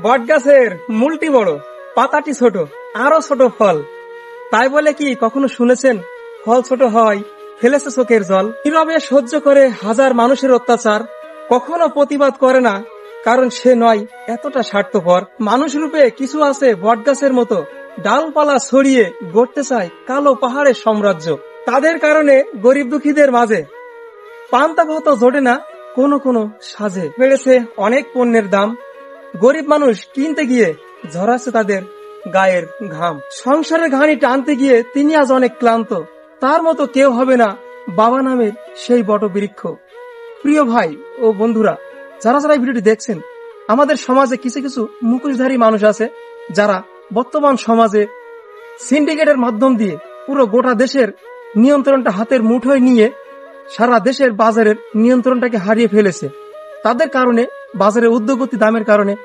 বট গাছের মূলটি বড়, পাতাটি ছোট, আরো ছোট ফল। তাই বলে কি কখনো শুনেছেন ফল ছোট হয় ফেলেছে চোখের জল? নীরবে সহ্য করে হাজার মানুষের অত্যাচার, কখনো প্রতিবাদ করে না, কারণ সে নয় এতটা স্বার্থপর। মানুষ রূপে কিছু আছে বট গাছের মতো, ডালপালা ছড়িয়ে গড়তে চায় কালো পাহাড়ের সাম্রাজ্য। তাদের কারণে গরিব দুঃখীদের মাঝে পান্তা ভাতও জোটে না, কোনো কোনো সাজে বেড়েছে অনেক পণ্যের দাম। গরিব মানুষ কিনতে গিয়ে ঝরাচ্ছে তাদের গায়ের ঘাম। সংসারের ঘানি টানতে গিয়ে তিনি আজ অনেক ক্লান্ত। তার মতো কেউ হবে না বাবা নামের সেই বটবৃক্ষ। প্রিয় ভাই ও বন্ধুরা, যারা যারা এই ভিডিওটি দেখছেন, আমাদের সমাজে কিছু কিছু মুখোশধারী মানুষ আছে যারা বর্তমান সমাজে সিন্ডিকেটের মাধ্যম দিয়ে পুরো গোটা দেশের নিয়ন্ত্রণটা হাতের মুঠোয় নিয়ে সারা দেশের বাজারের নিয়ন্ত্রণটাকে হারিয়ে ফেলেছে। তাদের কারণে বাজারে ঊর্ধ্বগতি দামের কারণে